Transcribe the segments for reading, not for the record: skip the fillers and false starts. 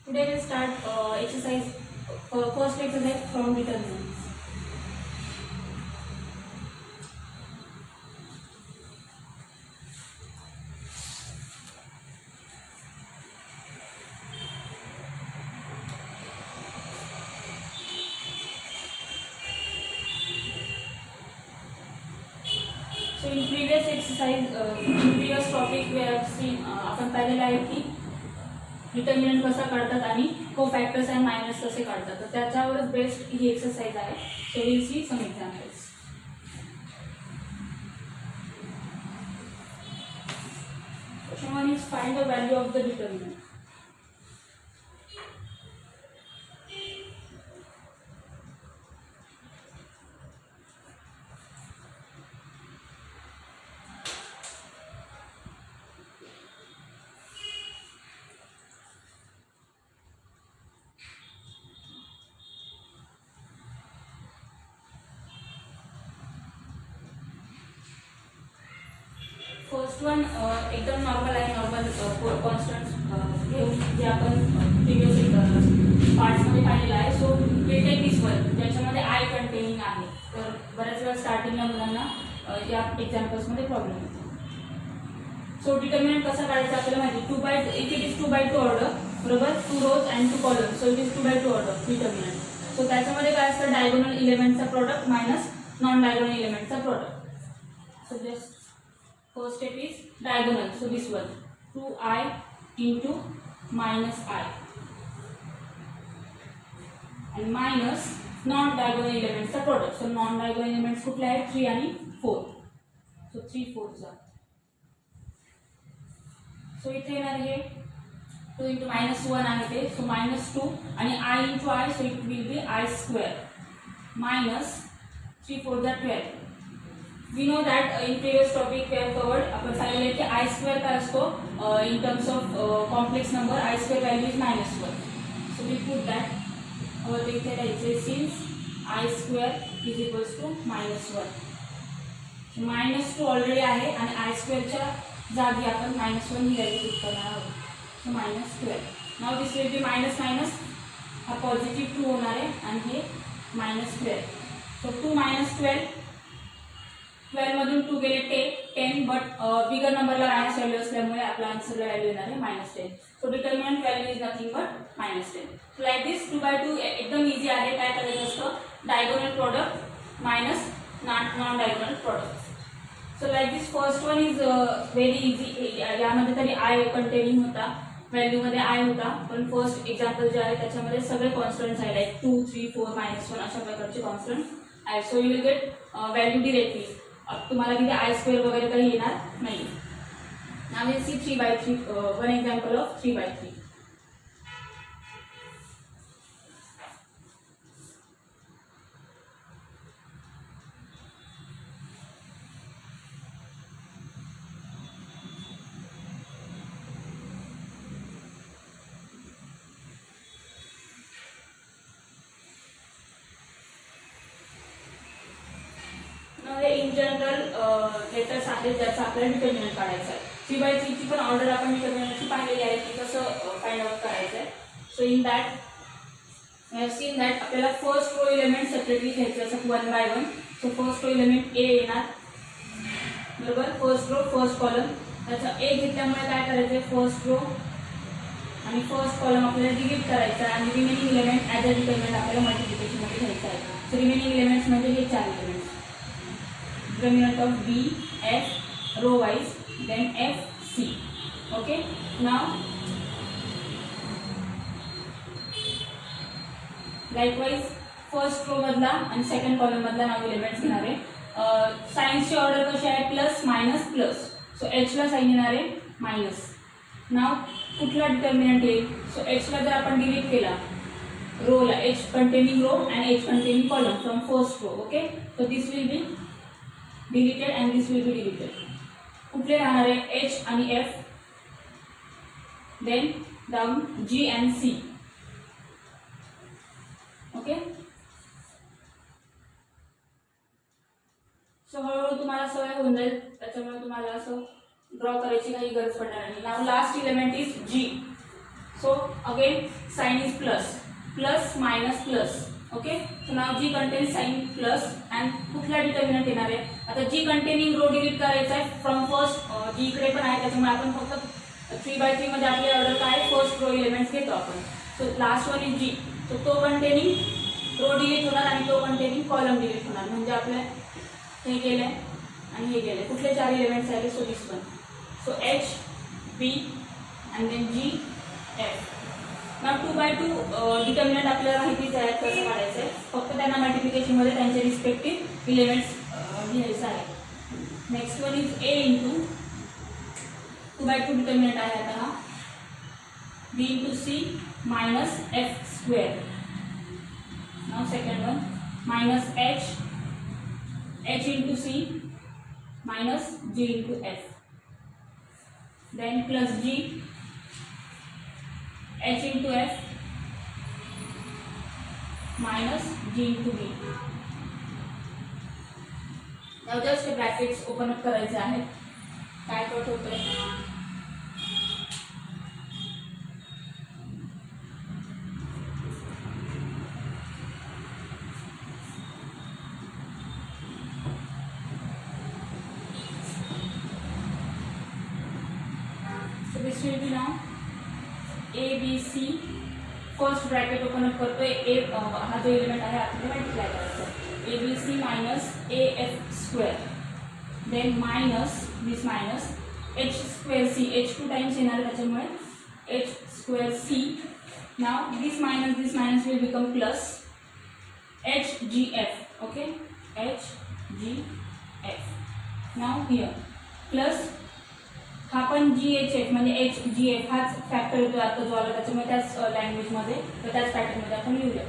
Today we start exercise first exercise from determinants. So in previous exercise, in previous topic we have seen आपण पाहिलेलं आहे की determinant कसा काढतात आणि कोफॅक्टर्स आणि मायनस कसे काढतात. तर त्याच्यावरच बेस्ड ही एक्सरसाइज आहे. So will see some examples. Question 1 is find the value of the determinant. First one एकदम नॉर्मल आहे. नॉर्मल फोर कॉन्स्टंट्स घेऊन जे आपण प्रिव्हियस पार्ट्समध्ये पाहिलेलं आहे. So will take this one ज्याच्यामध्ये आय कंटेनिंग आहे. तर बऱ्याच वेळा स्टार्टिंगला मुलांना या एक्झाम्पल्समध्ये प्रॉब्लेम येतो. सो डिटर्मिनंट कसा काढायचा आपल्याला माहिती. 2/2 इफ इट इज 2/2 ऑर्डर बरोबर 2 rows and 2 column. So it is 2/2 order determinant. So त्याच्यामध्ये काय असतं डायगोनल इलेमेंटचा प्रोडक्ट मायनस नॉन डायगोनल इलेमेंटचा product. So just first step is diagonal. So this one 2i into minus I and minus non diagonal elements चा product. So non diagonal elements कुठले आहेत 3 आणि 4. So 3 4 चा. So इथे येणार हे 2 into minus 1 आहे ते. So minus 2 आणि I into I. So it will be I square minus 3 4 चा 12. We know that in previous topic we have covered आपण पाहिलेले की I square काय असतो in terms of complex number I square value is -1. So we put that और इथे राहायचे since I square is equals to -1. So -2 already आहे आणि I square च्या जागी आपण -1 ही व्हॅल्यू पुट करणार आहोत. So -12. Now this will be minus minus हा पॉझिटिव्ह 2 होणार आहे आणि हे -12. So 2 - 12 मधून 2 गेले 10 बट बिगर नंबरला मायनस व्हॅल्यू असल्यामुळे आपला आन्सरला व्हॅल्यू येणार आहे -10. So determinant value is nothing but -10. So like this 2/2 एकदम इझी आहे. काय करायचं असतं diagonal product minus non diagonal product. So like this first one is very easy. यामध्ये तरी आय कंटेनिंग होता व्हॅल्यूमध्ये आय होता पण फर्स्ट एक्झाम्पल जे आहे त्याच्यामध्ये सगळे कॉन्स्टंट्स आहे लाईक 2 3 4 -1 अशा प्रकारचे कॉन्स्टंट्स आहे. So you will get value directly. अब तुम्हाला तिथे आय स्क्वेअर वगैरे काही येणार नाही. Now will see 3/3 one example of 3/3. In general letters आहेत ज्याचा आपल्याला डिटर्मिनंट काढायचा आहे. 3/3 ची पण ऑर्डर आपण डिटर्मिनंटची पाहिलेली आहे की कसं फाइंड आउट करायचं आहे. So in that we have seen that आपल्याला फर्स्ट रो एलिमेंट सेपरेटली घ्यायचे असतात 1 by 1. So first row element A येणार बरोबर. फर्स्ट रो फर्स्ट कॉलम त्याचा ए घेतल्यामुळे काय करायचं फर्स्ट रो आणि फर्स्ट कॉलम आपल्याला डिलीट करायचा आहे आणि remaining element as a determinant आपल्याला मल्टिप्लिकेशनमध्ये घ्यायचं आहे. सो रिमेनिंग एलिमेंट्स म्हणजे हे 4 elements. Determinant of B, F, row wise, then F, C. Okay. Now, likewise, first row मधला आणि second column मधला नाव एलिमेंट्स घेणार आहे. साइन्सची ऑर्डर कशी आहे प्लस मायनस प्लस. सो H ला साइन येणार आहे मायनस. नाव कुठला डिटर्मिनंट येईल. सो H ला जर आपण डिलीट केला रोला H containing row and H containing column from first row. Okay. So this will be deleted and this will be deleted. कुठले राहणार आहे H आणि F, then down G and C. Okay. So हळूहळू तुम्हाला सवय होऊन जाईल त्याच्यामुळे तुम्हाला असं ड्रॉ करायची काही गरज पडणार नाही. Now last element is G. So again sign is plus, plus minus plus. Okay, so now G contains sign plus and कुठला डिटर्मिनंट येणार आहे. आता G containing रो डिलीट करायचा आहे फ्रॉम फर्स्ट. G इकडे पण आहे त्याच्यामुळे आपण फक्त 3/3 मध्ये आपली ऑर्डर काय फर्स्ट रो एलिमेंट्स घेतो आपण. So last one is G. सो तो कंटेनिंग रो डिलीट होणार आणि तो कंटेनिंग कॉलम डिलीट होणार. म्हणजे आपल्या हे गेले आणि हे गेले. कुठले 4 एलिमेंट्स आले. So this one. So H B and then G F. Now 2/2 determinant आपल्याला माहितीच आहे कसं काढायचं आहे. फक्त त्यांना मल्टिप्लिकेशनमध्ये त्यांचे रिस्पेक्टिव्ह एलिमेंट्स घ्यायचं आहे. Next one is A into 2/2 determinant आहे आता हा B into C minus F square. Now second one minus H into C minus G into F. Then plus G H into F minus G into B. Now just brackets open up करायचे आहेत. काय cut होतंय. So this will be now A B C. First bracket open up करतोय. A हा जो element आहे आपल्याला multiply करायचा आहे. A B C minus A F square. Then minus this minus H square C. H 2 times येणार त्याच्यामुळे H square C. Now this minus will become plus H G F. Okay, H G F. Now here plus हा पण GHF म्हणजे HGF हाच factor येतो आता जो आला त्याच्यामुळे त्याच लँग्वेजमध्ये तर त्याच पॅटर्नमध्ये आपण लिहूया.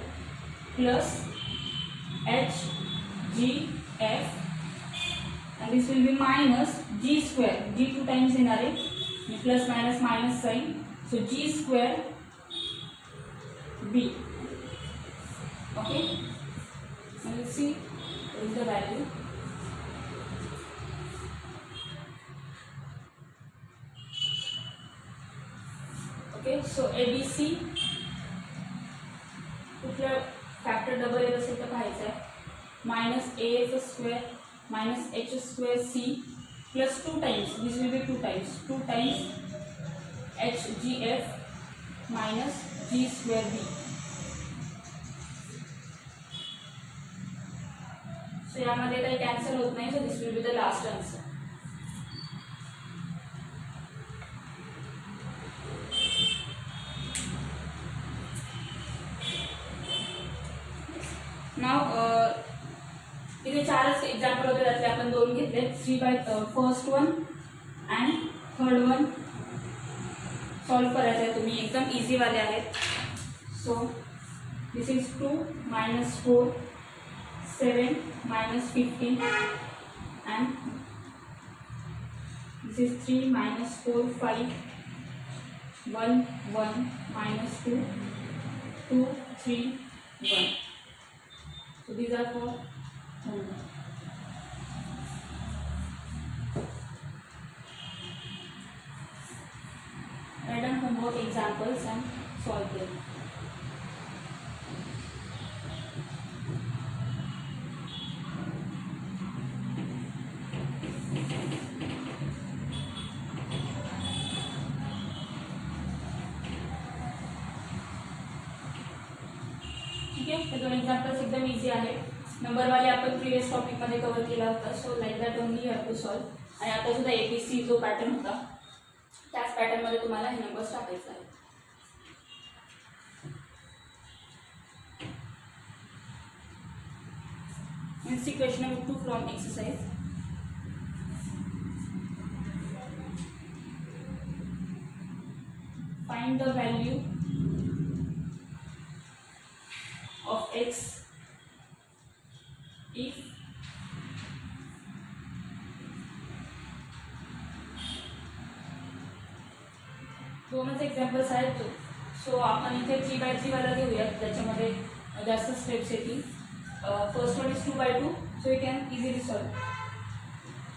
Plus HGF and this will be minus G square. G 2 times येणार आहे आणि plus minus minus sign. So G square B. ओके, let's see what is the value. Okay, so ABC कुठला फॅक्टर डबल येत असेल तर पाहायचं आहे. Minus AF square minus H square C plus 2 times this will be 2 times HGF minus G square B. So यामध्ये काही cancel होत नाही. So this will be the last answer. Now इथे 4च एक्झाम्पल होते त्यातले आपण 2 घेतले. 3/3 first one and third one solve करायचं आहे तुम्ही. एकदम इझी वाले आहेत. So this is 2 minus 4 7 minus 15 and this is 3 minus 4 5 1 1 minus 2 2 3 1. So these are for homework. Write down homework examples and solve them. ठीक आहे, हे 2 एक्झाम्पल्स एकदम इझी आहेत. नंबरवाले आपण प्रिवियस टॉपिकमध्ये कव्हर केला होता. So like that only you have to solve. आणि आता सुद्धा ABC जो पॅटर्न होता त्याच पॅटर्नमध्ये तुम्हाला हे नंबर्स टाकायचे आहेत. Let's see question number 2 from exercise. Find the value of x if दोनच एक्झाम्पल्स आहेत. सो आपण इथे 3/3 वाला घेऊयात त्याच्यामध्ये जास्त स्टेप्स येतील. First one is 2/2. So you can easily solve.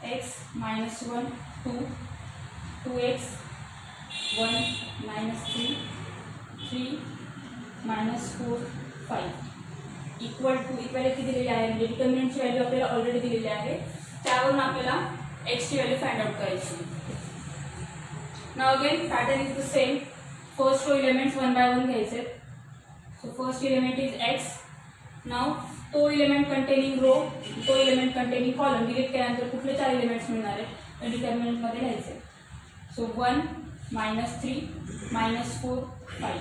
x minus 1 2 2x 1 minus 3 3 -4 5 equal to equality दिलेली आहे, म्हणजे डिटर्मिनंटची व्हॅल्यू आपल्याला ऑलरेडी दिलेली आहे, त्यावरून आपल्याला एक्सची व्हॅल्यू फाइंड आउट करायची. Now again pattern is the same. First row elements one by one घ्यायचे. So first element is x. Now तो एलिमेंट कंटेनिंग रो, तो एलिमेंट कंटेनिंग कॉलम डिलीट केल्यानंतर कुठले 4 एलिमेंट्स मिळणार आहेत डिटर्मिनंटमध्ये लिहायचे. सो 1 -3 -4 5.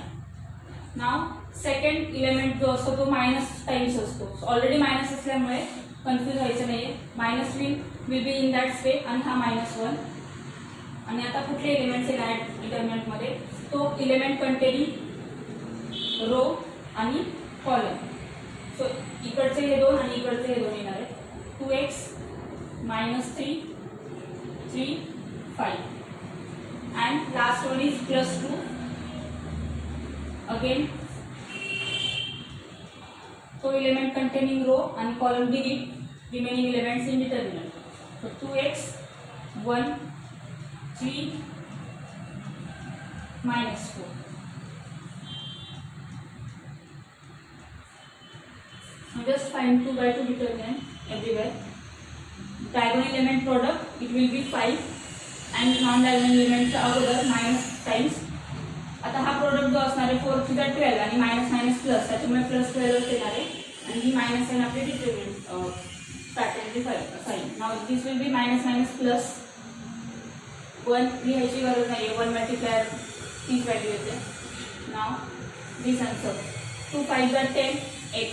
नाउ सेकंड एलिमेंट जो असतो तो मायनस टाइम्स असतो. ऑलरेडी मायनस असल्यामुळे कन्फ्यूज व्हायचं नाही. Minus will be in that step आणि हा -1. आणि आता कुठले एलिमेंट्स येणार आहेत डिटर्मिनंटमध्ये, तो एलिमेंट कंटेनिंग रो आणि कॉलम. सो इकडचे हे 2 आणि इकडचे हे 2 येणार आहेत. 2x -3 3 5 and last one is +2. again तो एलिमेंट कंटेनिंग रो आणि column delete remaining elements in determinant. so 2x 1 3 -4. Just find 2 by 2 determinant everywhere. Diagonal element product it will be 5 and non-diagonal element अगोदर minus times. आता हा product जो असणार आहे 4 to the 12 आणि minus minus plus, त्याच्यामुळे +12 येणार आहे आणि ही मायनस आहे आपली डिटर्मिनंट पॅटर्नची sign. Now this will be minus minus plus 1 लिहायची गरज नाही आहे. 1 मल्टिप्लायर तीच व्हॅल्यू येते. Now this answer 2 5 are 10 x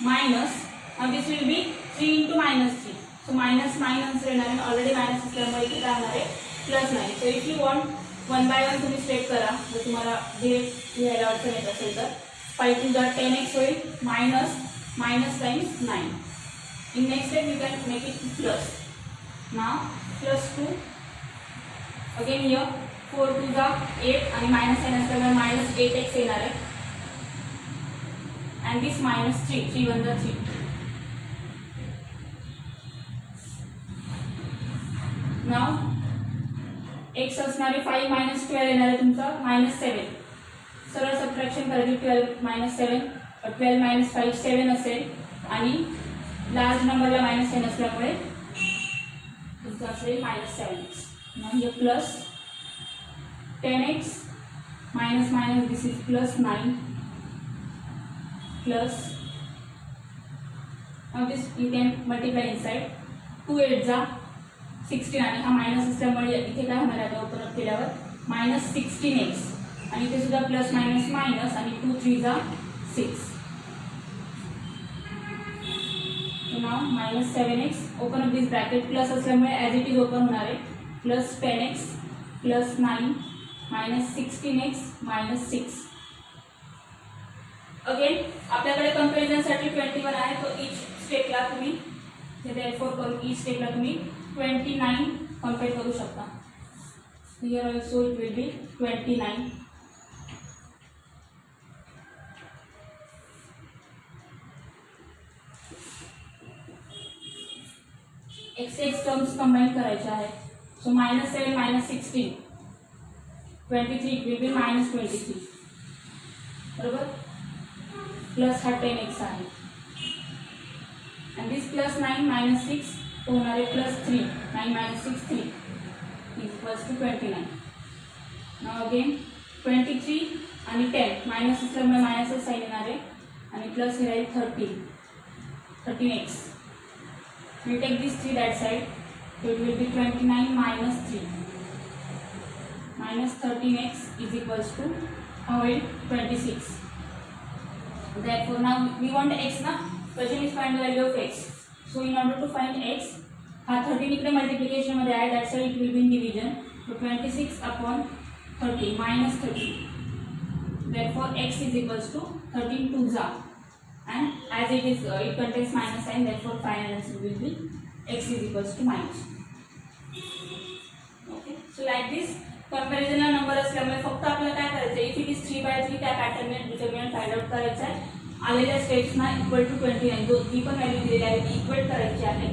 minus, now this will be 3 into -3. so minus minus येणार आहे, ऑलरेडी मायनस असल्यामुळे इथे काय होणार आहे +9. so if you want 1 by 1 तुम्ही स्टेप करा. जर तुम्हाला जे लिहायला अडचण येत असेल तर 5 to the 10x होईल minus minus times 9. in next step you can make it plus. now +2 again here 4 to the 8 आणि मायनस साइन असल्यामुळे -8x येणार आहे. and this -3 3 1 the 3. now x असणारे 5 -12 येणार आहे तुमचा -7. सरळ सबट्रॅक्शन करायची. 12 -7 12 - 5 7 असेल आणि लार्ज नंबरला -10 असल्यामुळे तुमचं असेल -7x. now here plus 10x minus minus this is +9 plus, now this you can multiply inside. 2 8 जा 16 आणि हा मायनस असल्यामुळे इथे काय होणार आहे ओपन अप केल्यावर -16x आणि इथे सुद्धा प्लस मायनस मायनस आणि 2 3 जा 6. so now -7x open up this bracket plus असल्यामुळे ॲज इट इज ओपन होणार आहे +10x +9 -16x -6. अगेन आपल्याकडे कंपॅरिझनसाठी 21 आहे. तो ईच स्टेपला तुम्ही देअरफॉर करून ईच स्टेपला तुम्ही 29 कम्पेअर करू शकता. Here also it will be 29. x terms combine करायचे आहेत. सो -7 -16 23 इट विल बी -23 बरोबर. प्लस हा 10x आहे and this +9 -6 तो होणार आहे +3. 9 - 6 3 equals to 29. now again 23 आणि 10 मायनस असल्यामुळे मायनसच साईन येणार आहे आणि प्लस हे राहील 13x. we take this 3 that side so it will be 29 - 3 -13x is equals to how will 26. therefore now we want x na, question is find the value of x. so in order to find x हा 13 इकडे multiplication मध्ये आहे, that side it will be in division. so 26 upon 30 -30. therefore x is equals to 13 2 जा and as it is it contains minus sign, therefore final answer will be x is equals to minus. okay so like this कंपॅरिझनला number असल्यामुळे फक्त आपल्याला काय करायचं आहे, if it is 3/3 त्या पॅटर्नने determinant find out करायचा आहे. आलेल्या स्टेप्सना इक्वल टू 29 जो जी पण व्हॅल्यू दिलेली आहे ती इक्वेट करायची आहे.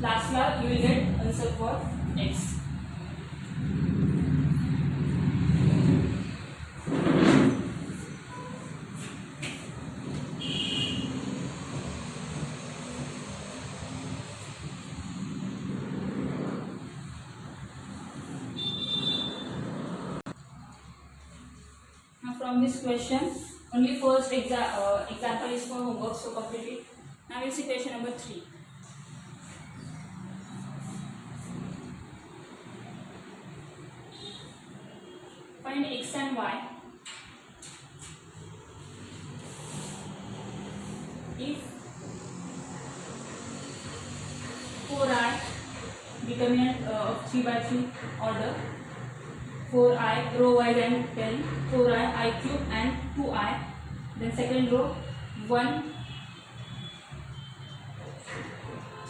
लास्टला you will get answer for x. from this question. Only first example is for homework, so complete it. Now we'll see question number 3. Find x and y if 4i determinant of 3 by 3 order, 4i row wise and 10, 4i I cube and 2i, then second row 1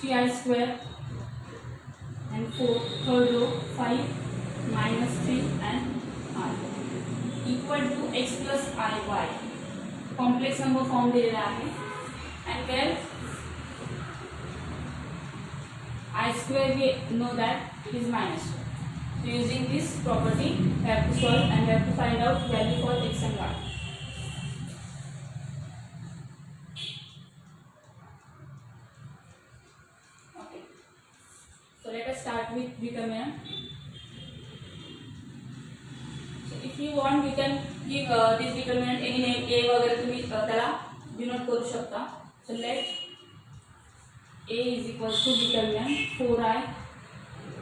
3i square and 4, third row 5 minus 3 and I equal to x plus iy. Complex number form दिलेला आहे and where I square we know that it is minus 1. So using this property we have to solve and we have to find out value for x and y. Okay, so let us start with determinant. So if you want you can give this determinant any name, a वगैरे तुम्ही त्याला denote करू शकता. So let a is equal to determinant 4i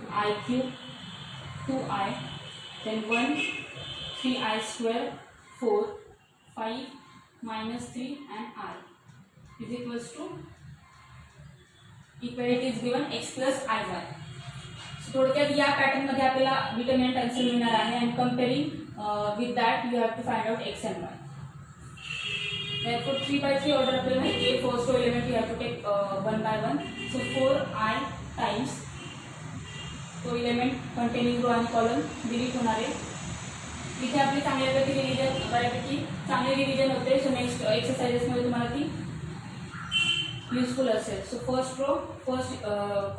I cube 2i, then 1 3i square 4 5 minus 3 and I is equals to equality is given x plus iy. So थोडक्यात या pattern मध्ये आपल्याला determinant answer मिळणार आहे and comparing with that you have to find out x and y. Therefore 3 by 3 order आपल्याला a first row element you have to take one by one. So 4i times तो element containing row आणि column delete होणार आहे. इथे आपली चांगल्यापैकी revision बऱ्यापैकी चांगली रिव्हिजन होते. सो नेक्स्ट एक्सरसाइजेस मध्ये तुम्हाला ती युजफुल असेल. So first row first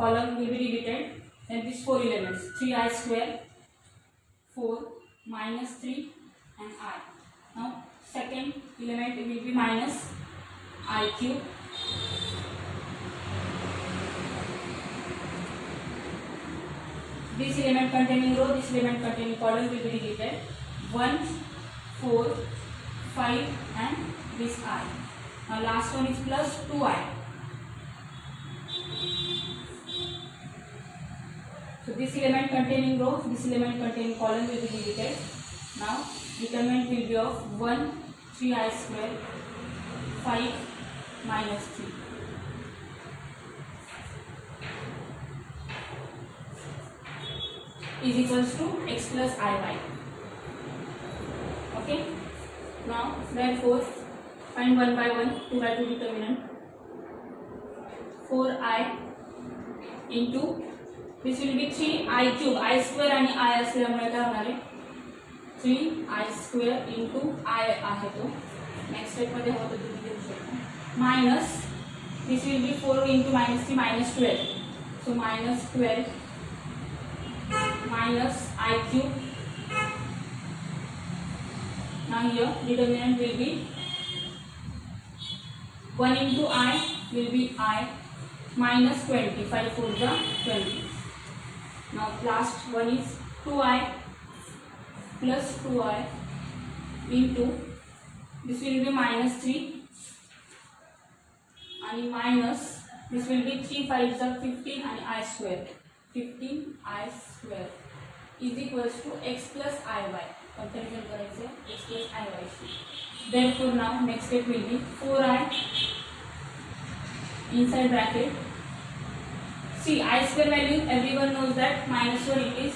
column will be deleted and these 4 elements 3i square 4 minus 3 and I. Now second element will be minus I cube this element containing row, this element containing column will be deleted. 1 4 5 and this I. Now last one is plus 2i. So this element containing row, this element containing column will be deleted. Now determinant will be of 1 3i square 5 minus 3 is equals to x plus iy. Okay. Now therefore find one by one 2 by 2 determinant. 4i into this will be 3i cube, I square आणि I असल्यामुळे काय होणार आहे 3i square into I आहे तो. Next step मध्ये होतं तुम्ही देऊ शकता minus this will be 4 into minus 3 minus 12. So minus 12 minus I cube. Now here determinant will be 1 into I will be I minus 20. 5 4 the 20. Now last one is 2i plus 2i into this will be minus 3 and minus this will be 3 5 are 15 and I square 15 I square is equals to x plus iy. Comparison करायचे x plus iy. Therefore now next step will be 4i inside bracket. See I square value everyone knows that minus 1 it is.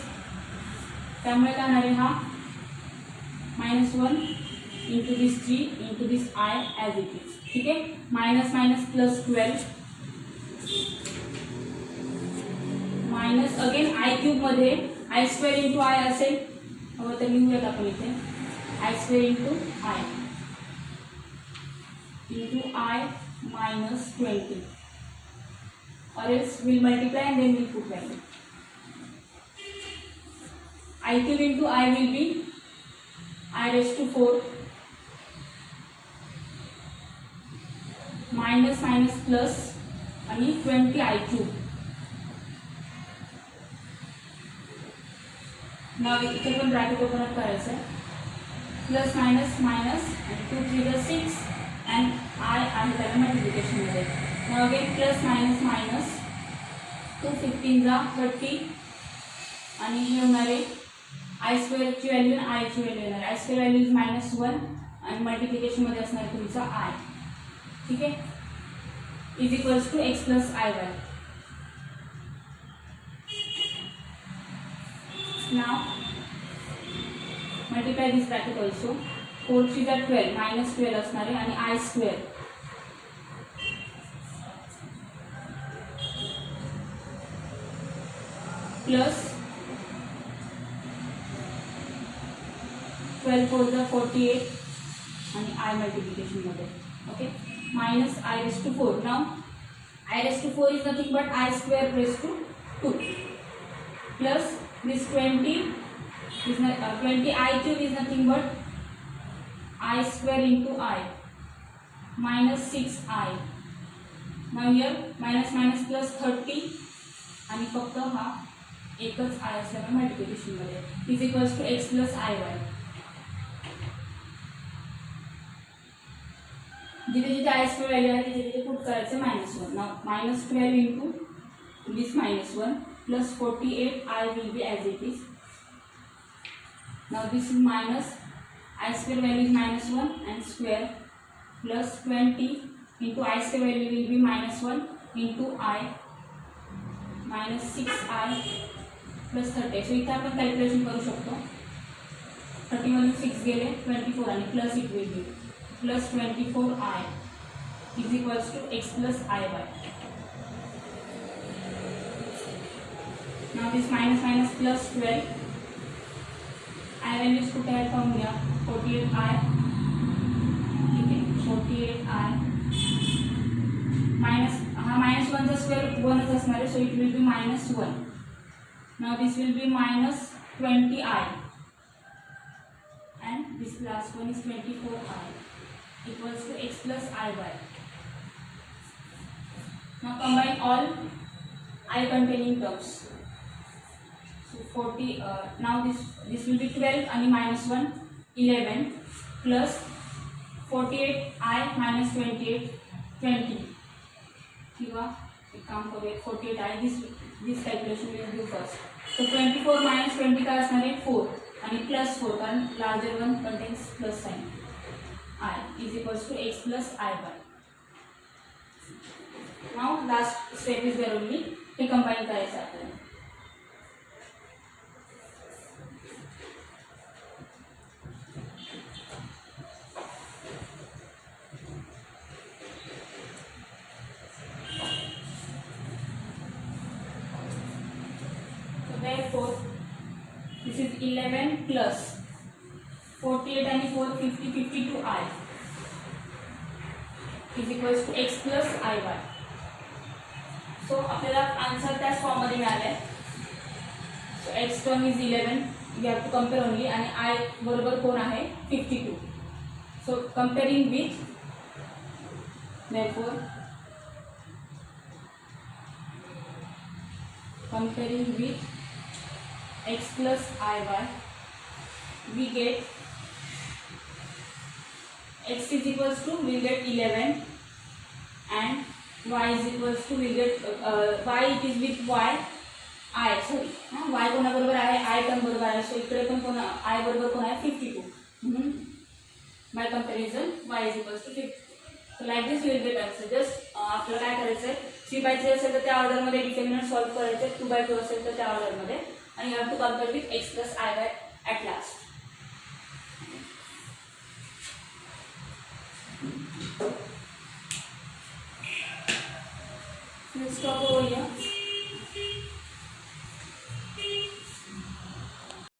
त्यामुळे काय होणार आहे हा minus 1 into this 3 into this I as it is. ठीक है. minus minus plus 12 minus again I cube मध्ये I square into I असेल. हवं तर लिहूयात आपण इथे I square into I I minus 20 or else we'll multiply and then we'll put value. I cube into I will be I raised to 4 minus minus plus आणि 20 I cube. Now इथे पण bracket open up करायचं आहे plus minus minus आणि 2 3 = 6 and I आहे त्याला मल्टिप्लिकेशनमध्ये. Now again plus minus minus 2 15 = 30 आणि हे होणार आहे आय स्क्वेअरची व्हॅल्यू आणि आयची व्हॅल्यू येणार आहे. आय स्क्वेअर व्हॅल्यू इज -1 आणि मल्टिप्लिकेशनमध्ये असणार तुमचा आय. ठीक आहे, is equals to x plus I y. Now multiply this bracket also. 4 3 = 12 -12 असणार आहे आणि आय स्क्वेअर प्लस 12 4 = 48 आणि आय मल्टिप्लिकेशनमध्ये. Okay, minus I⁴. Now I⁴ is nothing but I square raise to 2 plus this 20 I³ is nothing but I square into I minus 6I. Now here minus minus plus 30 आणि फक्त हा एकच I असल्यामुळे मल्टिप्लिकेशनमध्ये is equals to x plus I y. जिथे जिथे I square value आहे तिथे तिथे पुट करायचं -1. नाव -12 into this -1 plus 48 I will be as it is. Now this is minus I square value is -1 and square plus 20 into I square value will be -1 into I minus 6I plus 30. So इथे आपण calculation करू शकतो. 30 मधून 6 गेले 24 आणि plus it will be plus 24I is equals to x plus IY. Now this minus minus plus 12 I values कुठे आहेत पाहून घ्या. 48I. ठीक आहे, 48I मायनस हा -1चा स्क्वेअर 1च असणार आहे. So it will be -1. Now this will B -20I and this last one is 24I equals to x plus IY. Now combine all I containing terms. So 40 now this will be 12 and -1 11 plus 48I minus 28 20. किंवा एक काम करूया 48I this calculation will do first. So 24 minus 20 काय असणार आहे 4 आणि plus 4 कारण larger one contains plus sign I is equals to x plus IY. Now last step is there only. हे कंबाईन करायचं आपल्याला. Therefore, this is 11 plus 48 and 4 50 52I is equals to x plus IY. So आपल्याला answer त्याच फॉर्ममध्ये मिळाला आहे. So x term is 11 we have to compare only आणि I बरोबर कोण आहे 52. So comparing with therefore comparing with x plus IY we get x is equals to we get 11 and y is equals to we get y it is with y I sorry y कोणा बरोबर आहे I term बरोबर आहे. सो इकडे पण कोण I बरोबर कोण आहे 52. By comparison y is equals to 50. So like this will get answer. Just आपल्याला काय करायचं आहे 3/3 असेल तर त्या ऑर्डरमध्ये डिटर्मिनंट सॉल्व्ह करायचे. 2/2 असेल तर त्या ऑर्डरमध्ये आणि you have to compare with x plus IY at last. Let's stop over here.